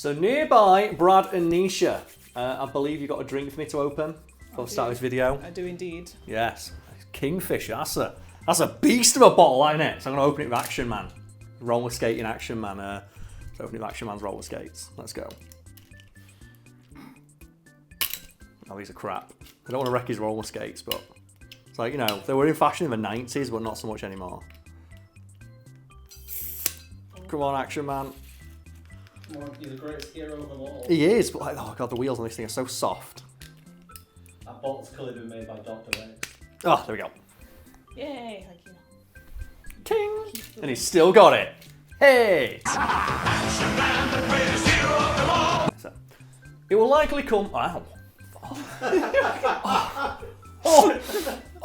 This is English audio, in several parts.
So nearby, Brad and Nisha, I believe you got a drink for me to open before we start this video. I do indeed. Yes, Kingfisher. That's a beast of a bottle, isn't it? So I'm gonna open it with Action Man, roller skating Action Man. Let's open it with Action Man's roller skates. Let's go. Oh, these are crap. I don't want to wreck his roller skates, but it's like, you know, they were in fashion in the 90s, but not so much anymore. Come on, Action Man. He's the greatest hero of them all. He is, but like, oh god, the wheels on this thing are so soft. That bottle's clearly been made by Dr. X. Oh, there we go. Yay, thank you. Ting! And he's still got it. Hey! So, it will likely come. Ow.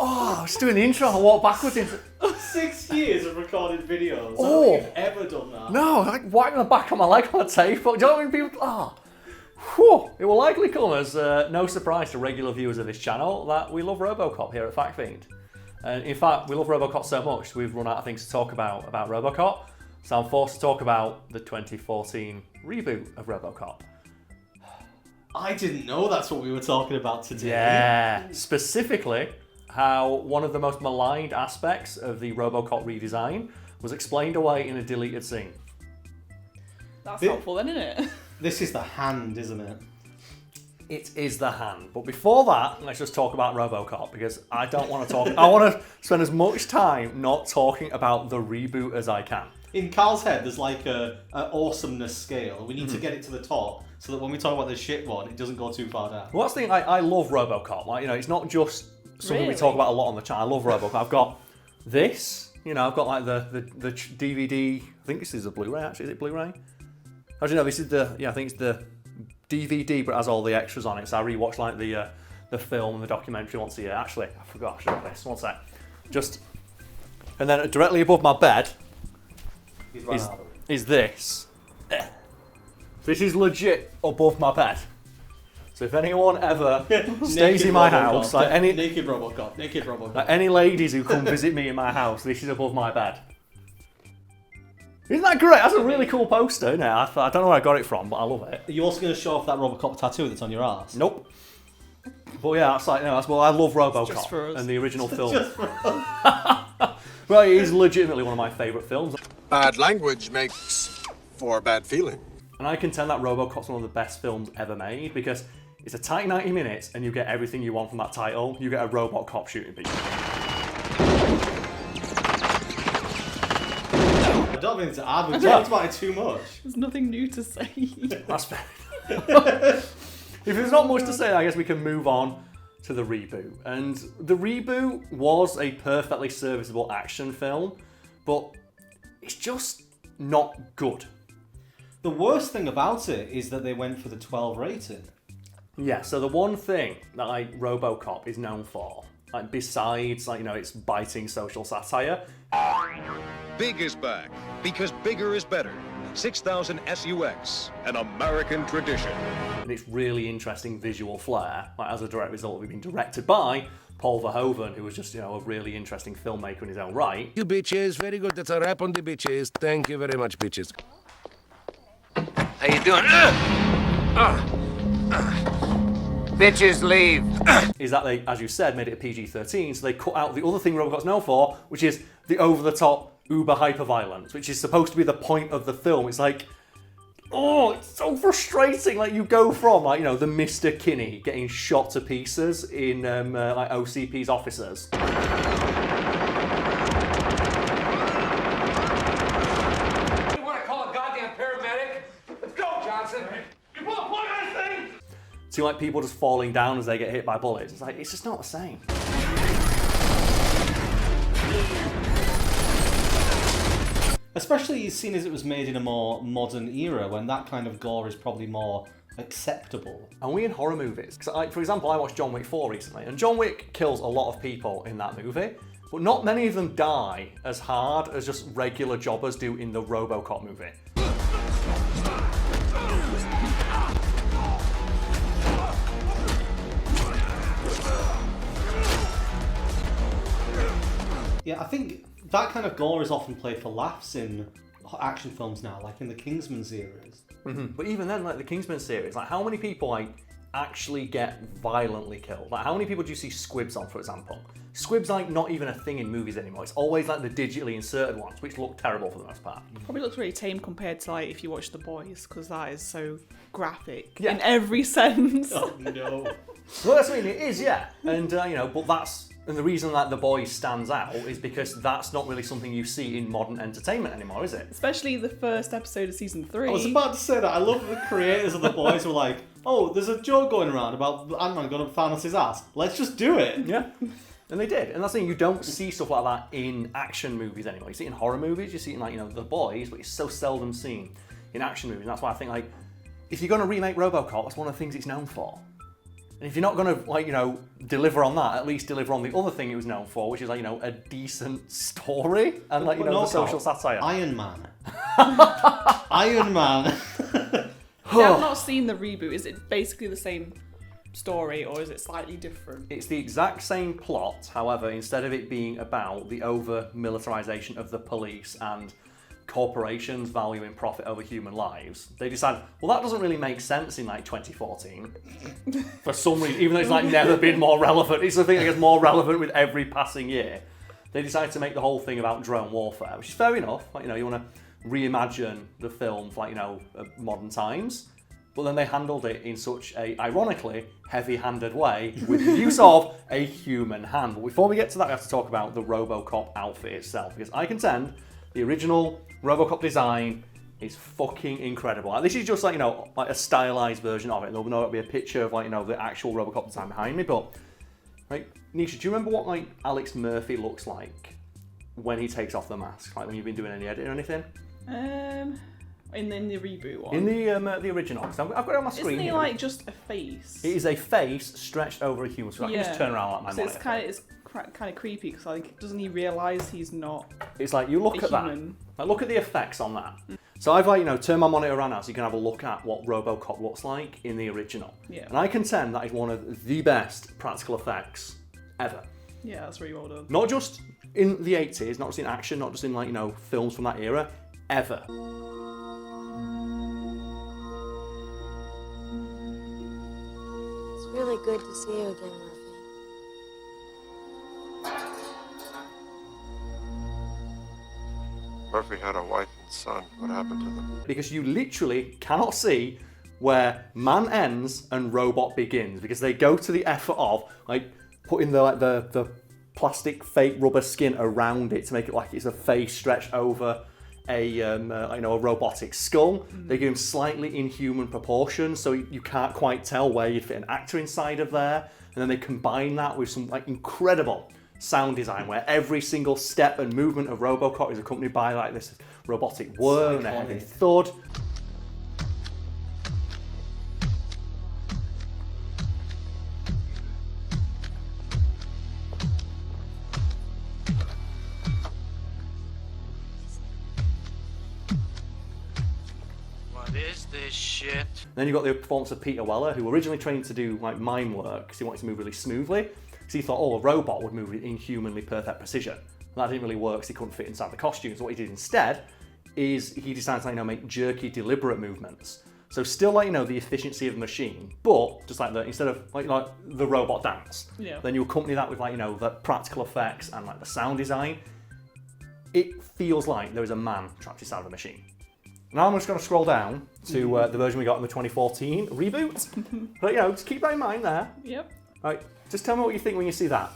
I was doing the intro. I walked backwards into. 6 years of recorded videos. Oh. I don't think you've ever done that. No, I like whacking the back of my leg on a tape. But do you know when people? Whew. It will likely come as no surprise to regular viewers of this channel that we love RoboCop here at Fiend. And in fact, we love RoboCop so much we've run out of things to talk about RoboCop. So I'm forced to talk about the 2014 reboot of RoboCop. I didn't know that's what we were talking about today. Yeah, specifically how one of the most maligned aspects of the RoboCop redesign was explained away in a deleted scene. That's helpful then, isn't it? This is the hand, isn't it? It is the hand. But before that, let's just talk about RoboCop, because I don't want to talk. I want to spend as much time not talking about the reboot as I can. In Karl's head, there's like an awesomeness scale. We need to get it to the top so that when we talk about the shit one, it doesn't go too far down. Well, that's the thing. I love RoboCop. Like, you know, it's not just something we Really? talk about a lot on the channel. I love RoboCop. I've got this. You know, I've got like the DVD. I think this is a Blu-ray. Actually, is it Blu-ray? Actually, no. This is the. Yeah, I think it's the DVD, but it has all the extras on it. So I rewatch like the film and the documentary once a year. Actually, I forgot. I should have this. One sec. Just. And then directly above my bed is this. This is legit above my bed. So if anyone ever stays in my house, like any naked RoboCop, like any ladies who come visit me in my house, this is above my bed. Isn't that great? That's a really cool poster, isn't it? I don't know where I got it from, but I love it. Are you also going to show off that RoboCop tattoo that's on your arse? Nope. But yeah, that's like, no, that's, well, I love Just for RoboCop us. and the original film. Just for us. Well, it is legitimately one of my favourite films. Bad language makes for bad feeling. And I contend that RoboCop's one of the best films ever made because it's a tight 90 minutes and you get everything you want from that title. You get a robot cop shooting people. I don't mean to add, we've talked about it too much. There's nothing new to say. That's fair. If there's not much to say, I guess we can move on to the reboot. And the reboot was a perfectly serviceable action film, but it's just not good. The worst thing about it is that they went for the 12 rating. Yeah, so the one thing that like RoboCop is known for, like besides like, you know, its biting social satire. Big is back, because bigger is better. 6000 SUX, an American tradition. And its really interesting visual flair, like as a direct result of it being directed by Paul Verhoeven, who was just, you know, a really interesting filmmaker in his own right. You bitches, very good. That's a wrap on the bitches. Thank you very much, bitches. How you doing? Bitches leave. Is that they, as you said, made it a PG-13, so they cut out the other thing RoboCop's known for, which is the over-the-top, uber-hyper-violence, which is supposed to be the point of the film. It's like, oh, it's so frustrating. Like, you go from, like, you know, the Mr. Kinney getting shot to pieces in, like, OCP's officers. You want to call a goddamn paramedic? Let's go, Johnson. You pull a plug on this thing? To, like, people just falling down as they get hit by bullets. It's like, it's just not the same. Especially seen as it was made in a more modern era when that kind of gore is probably more acceptable. And we in horror movies, because like, for example, I watched John Wick 4 recently, and John Wick kills a lot of people in that movie, but not many of them die as hard as just regular jobbers do in the RoboCop movie. Yeah, I think that kind of gore is often played for laughs in action films now, like in the Kingsman series. But even then, like the Kingsman series, like how many people like actually get violently killed? Like how many people do you see squibs on, for example? Squibs like not even a thing in movies anymore. It's always like the digitally inserted ones, which look terrible for the most part. Probably looks really tame compared to like if you watch The Boys, because that is so graphic Yeah. in every sense. Oh no. Well, that's what I mean. It is, yeah. And but and the reason that The Boys stands out is because that's not really something you see in modern entertainment anymore, is it? Especially the first episode of season 3. I was about to say that. I love that the creators of The Boys were like, oh, there's a joke going around about Ant-Man going up Thanos' ass. Let's just do it. Yeah. And they did. And that's the thing, you don't see stuff like that in action movies anymore. You see it in horror movies, you see it in like, The Boys, but it's so seldom seen in action movies. And that's why I think like, if you're going to remake RoboCop, that's one of the things it's known for. And if you're not going to deliver on that, at least deliver on the other thing it was known for, which is like, a decent story and like, the social satire. Iron Man. Iron Man. See, I've not seen the reboot. Is it basically the same story or is it slightly different? It's the exact same plot, however, instead of it being about the over-militarization of the police and corporations valuing profit over human lives, they decided, well, that doesn't really make sense in like 2014 for some reason, even though it's like never been more relevant. It's the thing that gets more relevant with every passing year. They decided to make the whole thing about drone warfare, which is fair enough. Like, you want to reimagine the film for like, modern times. But then they handled it in such a, ironically, heavy-handed way with the use of a human hand. But before we get to that, we have to talk about the RoboCop outfit itself, because I contend the original RoboCop design is fucking incredible. Like, this is just like, like a stylized version of it. There'll not be a picture of like, the actual RoboCop design behind me, but like, Nisha, do you remember what like Alex Murphy looks like when he takes off the mask? Like when you've been doing any editing or anything? In the reboot one. In the original, because I've got it on my screen. Isn't he here. like just a face? It is a face stretched over a human, so I can just turn around like my so monitor. it's kind of creepy because like doesn't he realise he's not? It's like you look a at human. that. Like, look at the effects on that. So I've like turned my monitor around now so you can have a look at what RoboCop looks like in the original. Yeah. And I contend that is one of the best practical effects ever. Yeah, that's really well done. Not just in the 80s, not just in action, not just in like films from that era, ever. It's really good to see you again, Murphy. Murphy had a wife and son. What happened to them? Because you literally cannot see where man ends and robot begins, because they go to the effort of like putting the plastic fake rubber skin around it to make it like it's a face stretched over a robotic skull. They give him slightly inhuman proportions, so you can't quite tell where you'd fit an actor inside of there. And then they combine that with some like incredible sound design where every single step and movement of RoboCop is accompanied by like this robotic whir and a heavy thud. What is this shit? Then you've got the performance of Peter Weller, who originally trained to do like mime work because he wanted to move really smoothly. So he thought, oh, a robot would move with inhumanly perfect precision. That didn't really work because he couldn't fit inside the costumes. What he did instead is he decided to make jerky, deliberate movements. So still the efficiency of the machine, but just like instead of like the robot dance, then you accompany that with the practical effects and like the sound design. It feels like there is a man trapped inside of the machine. Now I'm just going to scroll down to the version we got in the 2014 reboot. But just keep that in mind there. Yep. Right, just tell me what you think when you see that.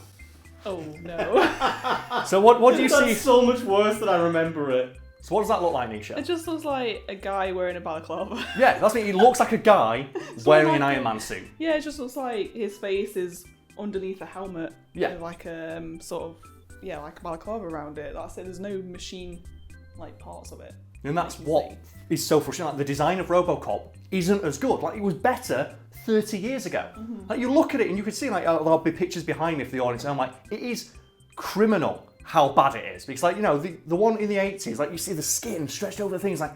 Oh no. So what do you see? That's so much worse than I remember it. So what does that look like, Nisha? It just looks like a guy wearing a balaclava. Yeah, that's me. He looks like a guy wearing like an Iron Man suit. Yeah, it just looks like his face is underneath a helmet. Yeah. With like a like a balaclava around it. That's it. There's no machine like parts of it. And that's what is so frustrating. Like, the design of RoboCop isn't as good. Like, it was better 30 years ago. Like, you look at it and you can see there'll be pictures behind me for the audience, and I'm like, it is criminal how bad it is. Because the one in the 80s, like, you see the skin stretched over the things, like,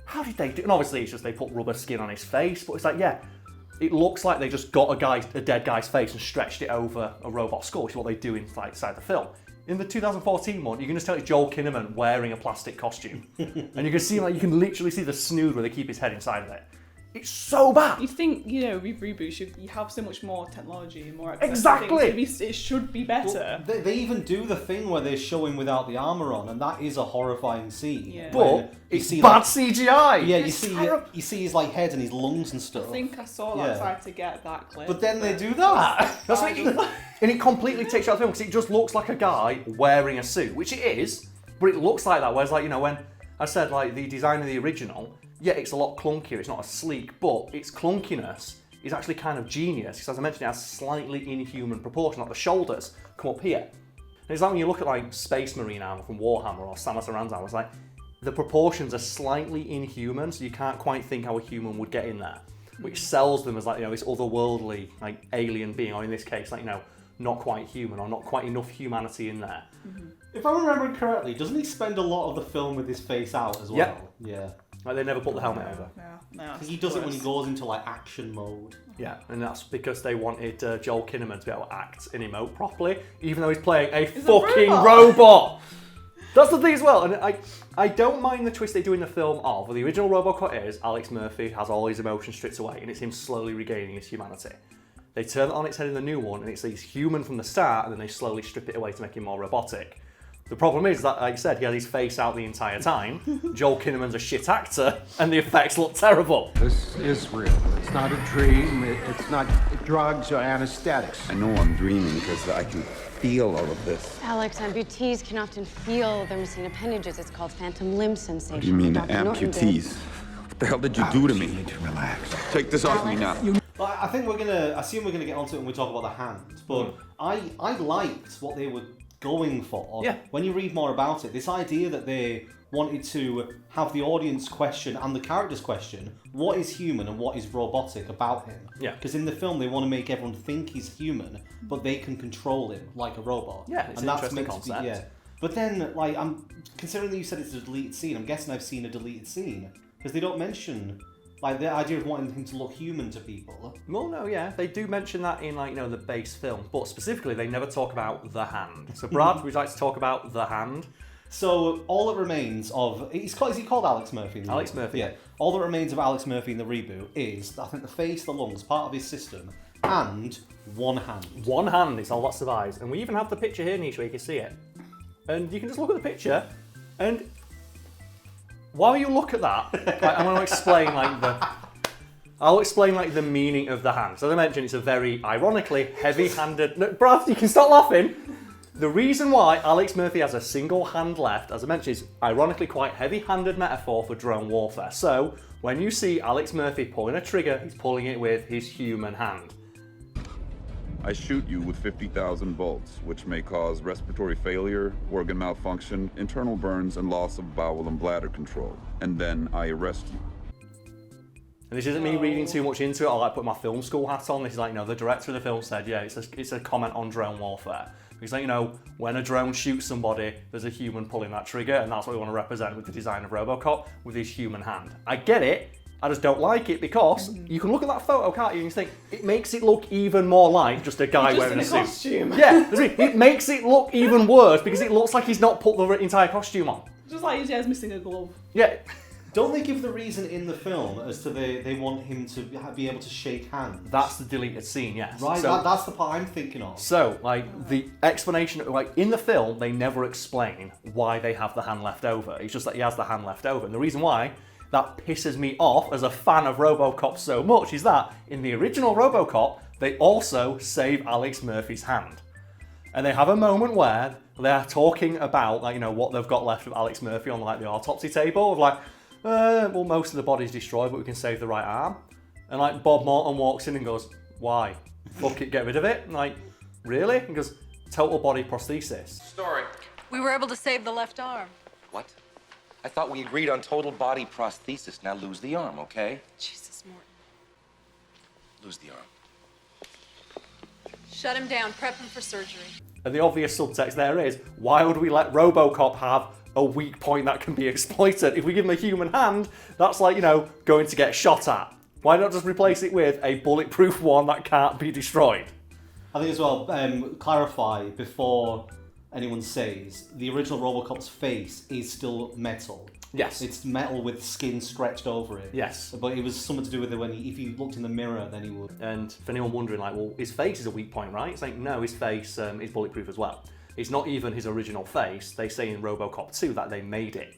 how did they do? And obviously it's just they put rubber skin on his face, but it's like, yeah, it looks like they just got a dead guy's face and stretched it over a robot skull, which is what they do inside the film. In the 2014 one, you can just tell it's Joel Kinnaman wearing a plastic costume. And you can see, like, you can literally see the snood where they keep his head inside of it. It's so bad. You think, with reboots, you have so much more technology and more access. Exactly. It should be better. Well, they even do the thing where they show him without the armour on, and that is a horrifying scene. Yeah. But it's bad CGI. Yeah, you see his like head and his lungs and stuff. I think I saw that tried to get that clip. But then they do that. That's what and it completely takes you out of the film because it just looks like a guy wearing a suit, which it is, but it looks like that. Whereas, like, when I said, like, the design of the original, yeah, it's a lot clunkier, it's not as sleek, but its clunkiness is actually kind of genius, because as I mentioned, it has slightly inhuman proportion, like the shoulders come up here. And it's like when you look at, like, Space Marine armour from Warhammer or Samus Aran's armour, it's like, the proportions are slightly inhuman, so you can't quite think how a human would get in there, which sells them as, like, this otherworldly, like, alien being, or in this case, like, not quite human, or not quite enough humanity in there. Mm-hmm. If I remember correctly, doesn't he spend a lot of the film with his face out as well? Yep. Yeah. Like, they never put the helmet over. No, He does it when he goes into like action mode. Yeah, and that's because they wanted Joel Kinnaman to be able to act and emote properly, even though he's playing a fucking robot. That's the thing as well, and I don't mind the twist they do in the film of, well, the original RoboCop is Alex Murphy has all his emotions stripped away, and it's him slowly regaining his humanity. They turn it on its head in the new one, and it's he's human from the start, and then they slowly strip it away to make him more robotic. The problem is that, like I said, he had his face out the entire time. Joel Kinnaman's a shit actor, and the effects look terrible. This is real. It's not a dream. It's not drugs or anesthetics. I know I'm dreaming because I can feel all of this. Alex, amputees can often feel their missing appendages. It's called phantom limb sensation. What do you mean, Dr. Norton did. amputees? What the hell did you do to me? You need to relax. Take this off me now. I think I assume we're gonna get onto it when we talk about the hand. But I liked what they were going for. Yeah. When you read more about it, this idea that they wanted to have the audience question and the characters question what is human and what is robotic about him. Yeah. Because in the film they want to make everyone think he's human, but they can control him like a robot. Yeah, it's and an that's interesting meant to be, concept. But then, like, I'm considering that you said it's a deleted scene. I'm guessing I've seen a deleted scene because they don't mention. Like, the idea of wanting him to look human to people. Well, no, yeah, they do mention that in, like, the base film, but specifically they never talk about the hand. So, Brad, would you like to talk about the hand? So, all that remains of... is he called Alex Murphy? In the Alex reboot? Murphy. Yeah. All that remains of Alex Murphy in the reboot is, I think, the face, the lungs, part of his system, and one hand. One hand, it's all that survives. And we even have the picture here, Nisha, where you can see it. And you can just look at the picture, and while you look at that, I'm going to explain, I'll explain, the meaning of the hand. So as I mentioned, it's a very, ironically, heavy-handed... No, Brad, you can stop laughing. The reason why Alex Murphy has a single hand left, as I mentioned, is ironically quite heavy-handed metaphor for drone warfare. So, when you see Alex Murphy pulling a trigger, he's pulling it with his human hand. I shoot you with 50,000 volts, which may cause respiratory failure, organ malfunction, internal burns, and loss of bowel and bladder control. And then I arrest you. And this isn't me reading too much into it, I put my film school hat on. This is the director of the film said, yeah, it's a comment on drone warfare. Because, when a drone shoots somebody, there's a human pulling that trigger, and that's what we want to represent with the design of RoboCop, with his human hand. I get it, I just don't like it, because you can look at that photo, can't you, and you think, it makes it look even more like just a guy wearing a suit. Costume. Yeah, it makes it look even worse, because it looks like he's not put the entire costume on. Just like his hair's missing a glove. Yeah. Don't they give the reason in the film as to they want him to be able to shake hands? That's the deleted scene, yes. Right, So, that's the part I'm thinking of. So, the explanation, in the film, they never explain why they have the hand left over. It's just that he has the hand left over. And the reason why that pisses me off as a fan of RoboCop so much is that in the original RoboCop, they also save Alex Murphy's hand. And they have a moment where they're talking about, what they've got left of Alex Murphy on, the autopsy table, of well, most of the body's destroyed, but we can save the right arm. And Bob Morton walks in and goes, why? Fuck it, get rid of it. And really? He goes, total body prosthesis. Story. We were able to save the left arm. What? I thought we agreed on total body prosthesis. Now lose the arm, okay? Jesus, Morton. Lose the arm. Shut him down. Prep him for surgery. And the obvious subtext there is, why would we let RoboCop have a weak point that can be exploited? If we give him a human hand, that's going to get shot at. Why not just replace it with a bulletproof one that can't be destroyed? I think as well, clarify before anyone says, the original RoboCop's face is still metal. Yes. It's metal with skin stretched over it. Yes. But it was something to do with it when if you looked in the mirror, then he would. And for anyone wondering, like, well, his face is a weak point, right? It's like, no, his face is bulletproof as well. It's not even his original face. They say in RoboCop 2 that they made it.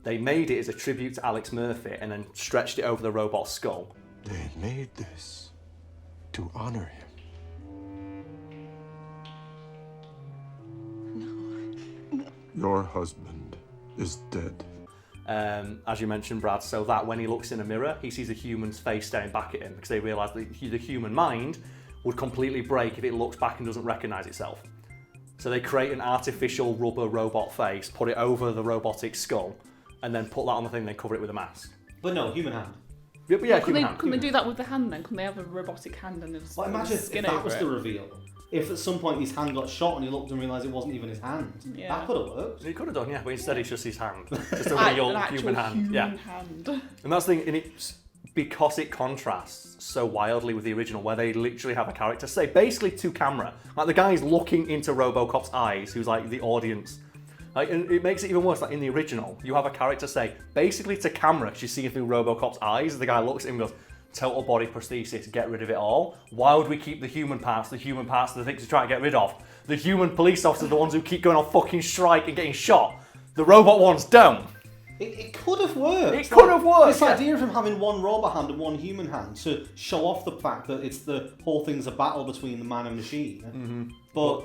They made it as a tribute to Alex Murphy and then stretched it over the robot's skull. They made this to honor him. Your husband is dead. As you mentioned, Brad, so that when he looks in a mirror, he sees a human's face staring back at him because they realise that the human mind would completely break if it looks back and doesn't recognise itself. So they create an artificial rubber robot face, put it over the robotic skull, and then put that on the thing, then cover it with a mask. But no, human hand. Yeah, Well, human hand. Can they do that with the hand then? Can they have a robotic hand and Well, imagine if skin that over was it? the reveal. If at some point his hand got shot and he looked and realised it wasn't even his hand, Yeah. that could have worked. He could have done, yeah, but instead it's just his hand. Just a An real actual human hand. Yeah. hand. And that's the thing, and it's because it contrasts so wildly with the original, where they literally have a character say basically to camera. Like the guy's looking into RoboCop's eyes, who's like the audience. Like, and it makes it even worse. Like in the original, you have a character say basically to camera, she's seeing through RoboCop's eyes. The guy looks at him and goes, "Total body prosthesis, get rid of it all. Why would we keep the human parts? The human parts are the things we try to get rid of. The human police officers are the ones who keep going on fucking strike and getting shot. The robot ones don't." It could have worked. It could have worked. This idea of him having one robot hand and one human hand to show off the fact that it's the whole thing's a battle between the man and machine. Mm-hmm. But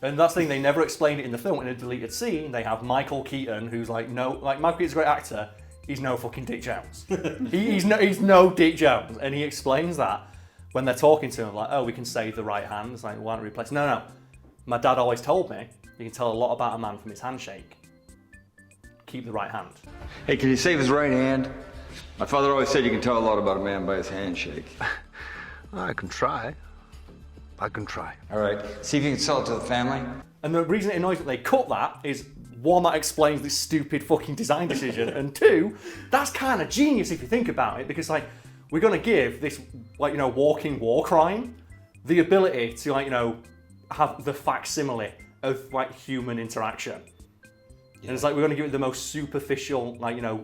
and that's the thing, they never explained it in the film. In a deleted scene, they have Michael Keaton, who's like Michael Keaton's a great actor. He's no fucking Dick Jones. he's no Dick Jones, and he explains that when they're talking to him, like, "Oh, we can save the right hand." It's like, "Why don't we replace?" No. My dad always told me you can tell a lot about a man from his handshake. Keep the right hand. Hey, can you save his right hand? My father always said you can tell a lot about a man by his handshake. I can try. All right, see if you can sell it to the family. And the reason it annoys that they cut that is, one, that explains this stupid fucking design decision, and two, that's kind of genius if you think about it, because like we're gonna give this walking war crime the ability to have the facsimile of human interaction. And it's like we're going to give it the most superficial,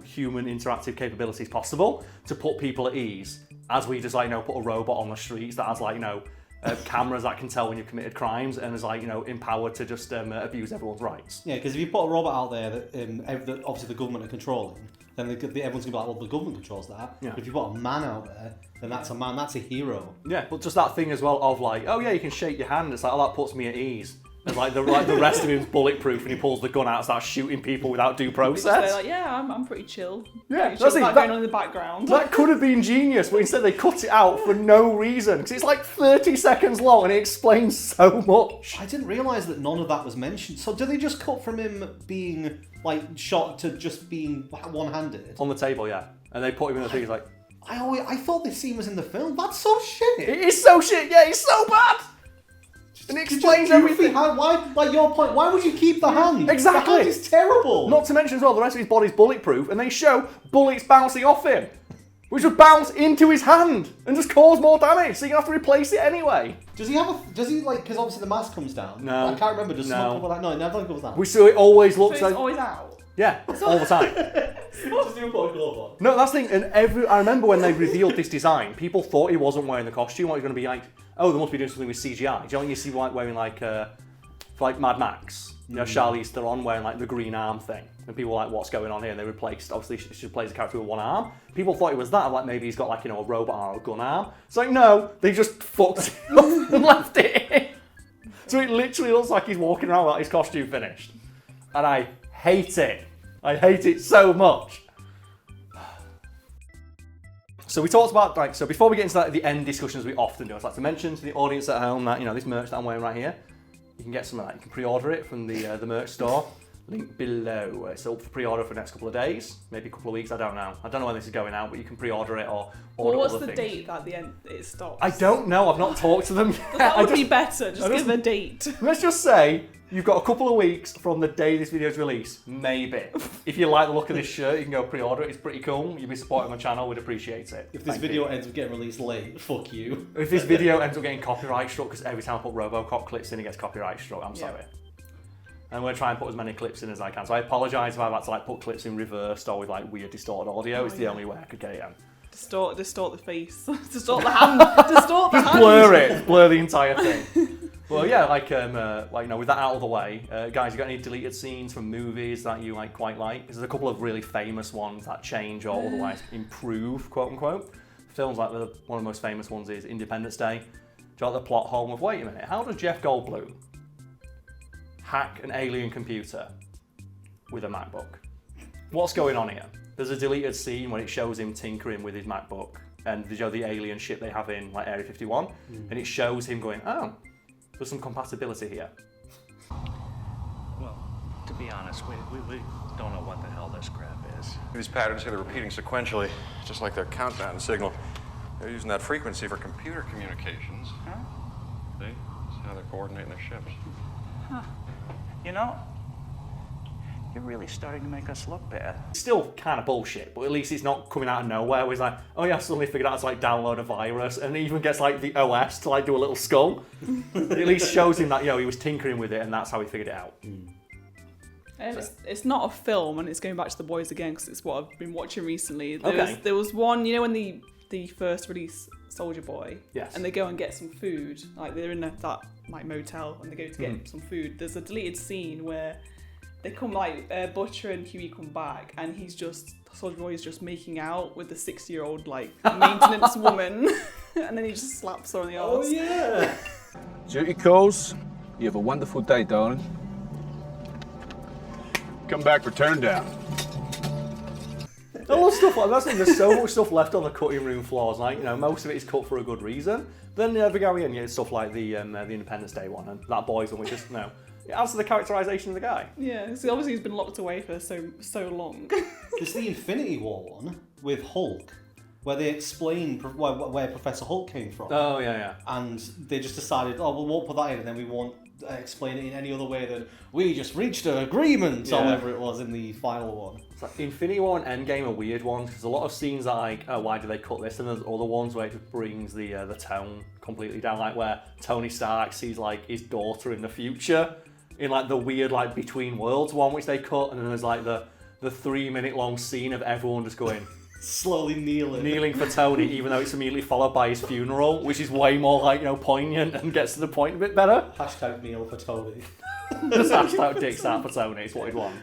human interactive capabilities possible to put people at ease, as we just put a robot on the streets that has cameras that can tell when you've committed crimes and is empowered to just abuse everyone's rights. yeah, because if you put a robot out there that obviously the government are controlling, then everyone's gonna be like, well, the government controls that. Yeah. But if you put a man out there, then that's a man, that's a hero. Yeah, but just that thing as well of oh yeah, you can shake your hand. It's like, oh, that puts me at ease. And the rest of him's bulletproof, and he pulls the gun out and starts shooting people without due process. They're like, yeah, I'm pretty chill. Yeah, Pretty chill. that's it. That going on in the background. That could have been genius, but instead they cut it out for no reason. Because it's like 30 seconds long and it explains so much. I didn't realise that none of that was mentioned. So did they just cut from him being shot to just being one-handed? On the table, yeah. And they put him in the thing, he's like... I thought this scene was in the film. That's so shit. It is so shit, yeah, it's so bad. And it explains everything. Why, your point, why would you keep the hand? Exactly. The hand is terrible. Not to mention as well, the rest of his body's bulletproof, and they show bullets bouncing off him, which would bounce into his hand and just cause more damage, so you're going to have to replace it anyway. Does he because obviously the mask comes down. No. I can't remember, does No. smoke cover that? No, it never comes down. So it always looks So like... it's always out. Yeah, all the time. Just do a glove on. No, that's the thing, and I remember when they revealed this design, people thought he wasn't wearing the costume, or he was going to be like, oh, they must be doing something with CGI. Do you know when you see wearing for Mad Max, Charlize Theron wearing the green arm thing, and people were like, what's going on here? And they replaced, obviously she plays a character with one arm. People thought it was that, maybe he's got a robot arm or a gun arm. It's like, no, they just fucked it up and left it in. So it literally looks like he's walking around without his costume finished. And I hate it. I hate it so much. So we talked about, so before we get into the end discussions we often do, I'd like to mention to the audience at home that, this merch that I'm wearing right here, you can get some of that. You can pre-order it from the merch store. Link below. It's up for pre-order for the next couple of days, maybe a couple of weeks, I don't know. I don't know when this is going out, but you can pre-order it or order What's other the things. date that the end it stops? I don't know, I've not talked to them yet. That would be better, just give a date. Let's just say you've got a couple of weeks from the day this video is released, maybe. If you like the look of this shirt, you can go pre-order it, it's pretty cool. You'll be supporting my channel, we'd appreciate it. If this video ends up getting released late, fuck you. If this video ends up getting copyright struck, because every time I put RoboCop clips in, it gets copyright struck, I'm sorry. And I'm going to try and put as many clips in as I can. So I apologise if I've had to like put clips in reversed or with like weird distorted audio. It's the only way I could get it in. Distort the face. Distort the hand. Distort the hand. Blur it. Blur the entire thing. Well, yeah, like with that out of the way, guys, you got any deleted scenes from movies that you like quite like? There's a couple of really famous ones that change or otherwise improve, quote unquote. Films like one of the most famous ones is Independence Day. Do you like the plot hole of, wait a minute, how does Jeff Goldblum hack an alien computer with a MacBook? What's going on here? There's a deleted scene when it shows him tinkering with his MacBook and the alien ship they have in like Area 51, and it shows him going, oh, there's some compatibility here. Well, to be honest, we don't know what the hell this crap is. These patterns here are repeating sequentially, just like their countdown signal. They're using that frequency for computer communications. Huh? See? That's how they're coordinating their ships. Huh. You know, you're really starting to make us look bad. It's still kind of bullshit, but at least it's not coming out of nowhere where it's like, oh yeah, I suddenly figured out how to like download a virus, and it even gets like the OS to like do a little skull. It at least shows him that, he was tinkering with it and that's how he figured it out. It's not a film, and it's going back to The Boys again because it's what I've been watching recently. There was one, when the first release Soldier Boy, yes, and they go and get some food, like they're in that like motel and they go to get some food. There's a deleted scene where they come like Butcher and Huey come back, and Soldier Boy is just making out with the 60-year-old like maintenance woman, and then he just slaps her on the arse. Oh yeah. Duty calls. You have a wonderful day, darling. Come back for turn down. I love stuff like that. There's so much stuff left on the cutting room floors. Like, most of it is cut for a good reason. Then the go in, stuff like the Independence Day one and that boys one, which just it adds to the characterization of the guy. Yeah, so obviously he's been locked away for so long. There's the Infinity War one with Hulk, where they explain where Professor Hulk came from. Oh yeah. And they just decided, we won't put that in, and then we won't explain it in any other way than we just reached an agreement, or whatever it was in the final one. It's like Infinity War and Endgame are weird ones because a lot of scenes are like, oh, why did they cut this? And there's other ones where it just brings the tone completely down, like where Tony Stark sees like his daughter in the future in like the weird like Between Worlds one which they cut, and then there's like the 3-minute long scene of everyone just going slowly kneeling for Tony, even though it's immediately followed by his funeral, which is way more like poignant and gets to the point a bit better. Hashtag kneel for Tony. Just hashtag dicks out for Tony. It's what he'd want.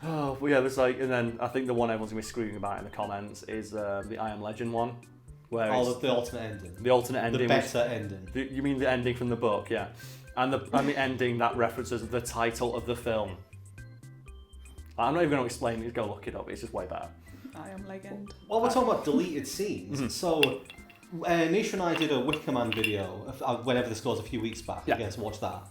Oh, but yeah, there's and then I think the one everyone's gonna be screaming about in the comments is the I Am Legend one, where the alternate ending. The alternate ending. The better ending. You mean the ending from the book? Yeah, and the ending that references the title of the film. I'm not even going to explain it. Go look it up. It's just way better. I Am Legend. Well, we're talking about deleted scenes. So, Nisha and I did a Wicker Man video, whenever this goes, a few weeks back. You guys watch that.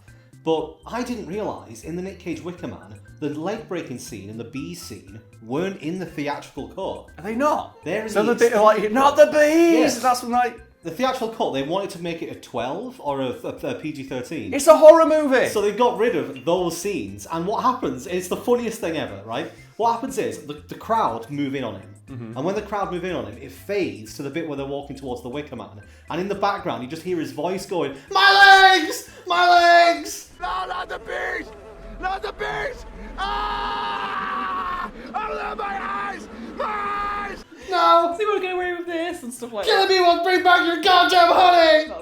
But I didn't realise, in the Nick Cage Wicker Man, the leg-breaking scene and the bees scene weren't in the theatrical cut. Are they not? They're in so the bit like, not the bees! Yes. That's from like... The theatrical cut, they wanted to make it a 12 or a PG-13. It's a horror movie! So they got rid of those scenes, and what happens, it's the funniest thing ever, right? What happens is, the crowd move in on him. And when the crowd move in on him, it fades to the bit where they're walking towards the Wicker Man. And in the background, you just hear his voice going, "My legs! My legs!" No, not the bees! Not the bees! Ah! Oh, my eyes! My eyes! No! So you want to get away with this and stuff like that. Killing me won't bring back your goddamn honey!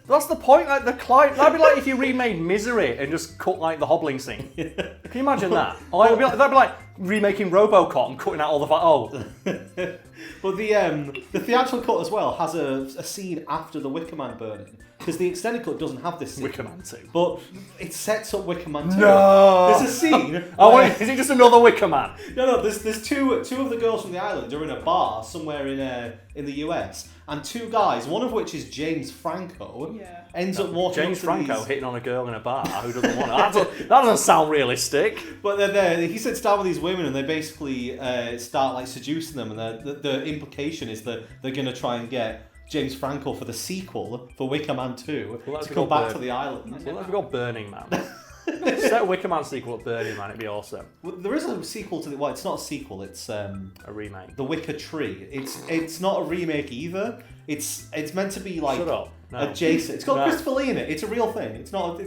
That's the point, like the client. That'd be like if you remade Misery and just cut like the hobbling scene. Can you imagine that? That'd be like remaking RoboCop and cutting out all the But the theatrical cut as well has a scene after the Wicker Man burning, because the extended cut doesn't have this scene. Wicker Man 2. But it sets up Wicker Man 2. No! There's a scene. Is it just another Wicker Man? No. There's two of the girls from the island are in a bar somewhere in the US, and two guys, one of which is James Franco, ends up walking. James up to Franco these... hitting on a girl in a bar. Who doesn't want it? That doesn't sound realistic. But they're there. He sits down with these women, and they basically start like seducing them, and the implication is that they're going to try and get James Franco for the sequel for Wicker Man 2 to come back to the island. Well, if we got Burning Man. Set a Wicker Man sequel at Burning Man, it'd be awesome. Well, there is a sequel to the. Well, it's not a sequel. It's a remake. The Wicker Tree. It's not a remake either. It's meant to be like Shut up. No. adjacent. It's got Christopher Lee in it. It's a real thing. It's not.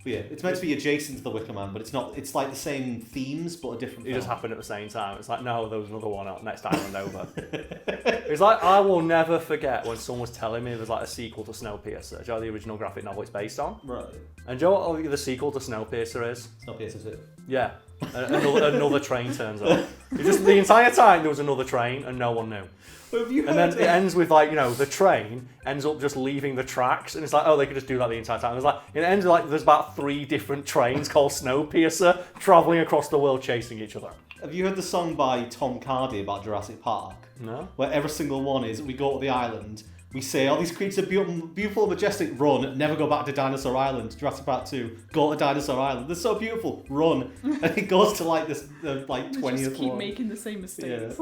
But yeah, it's meant to be adjacent to the Wicker Man, but it's not. It's like the same themes, but a different. It film. just happened at the same time. It's like, no, there was another one out next island over. It's like, I will never forget when someone was telling me there's like a sequel to Snowpiercer. Do you know the original graphic novel it's based on? Right. And do you know what the sequel to Snowpiercer is? Snowpiercer 2. Yeah. Another train turns up. It just the entire time there was another train and no one knew. And then it ends with like, the train ends up just leaving the tracks, and it's like, oh, they could just do that the entire time. It's like it ends like there's about 3 different trains called Snowpiercer traveling across the world chasing each other. Have you heard the song by Tom Cardy about Jurassic Park? No. Where every single one is, we go to the island, we say, oh, these creatures are beautiful and majestic, run, never go back to Dinosaur Island. Jurassic Park 2, go to Dinosaur Island. They're so beautiful, run. And it goes to like this, like 20th one. Just keep making the same mistakes.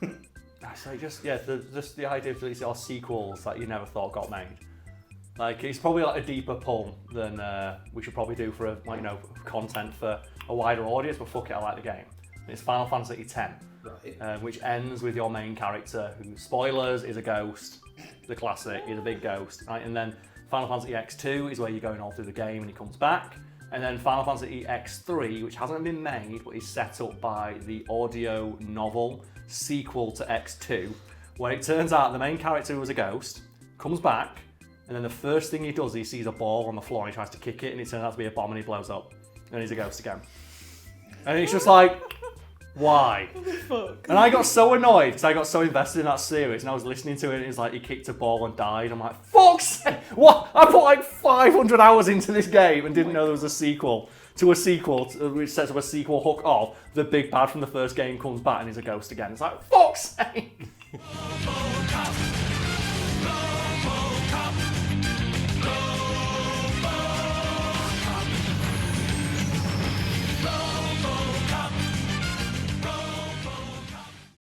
Yeah. So just the idea of these are sequels that you never thought got made. Like it's probably like a deeper pull than we should probably do for content for a wider audience. But fuck it, I like the game. It's Final Fantasy X, right. Which ends with your main character, who, spoilers, is a ghost. The classic, is a big ghost, right? And then Final Fantasy X2 is where you're going all through the game and he comes back. And then Final Fantasy X3, which hasn't been made, but is set up by the audio novel sequel to X2, where it turns out the main character who was a ghost comes back, and then the first thing he does, he sees a ball on the floor and he tries to kick it, and it turns out to be a bomb and he blows up, and he's a ghost again. And it's just like, why? And I got so annoyed because I got so invested in that series, and I was listening to it, and it's like he kicked a ball and died. I'm like, fuck's sake! What? I put like 500 hours into this game and didn't know there was a sequel to a sequel, which sets up a sequel hook of the big bad from the first game comes back and he's a ghost again. It's like, fuck's sake!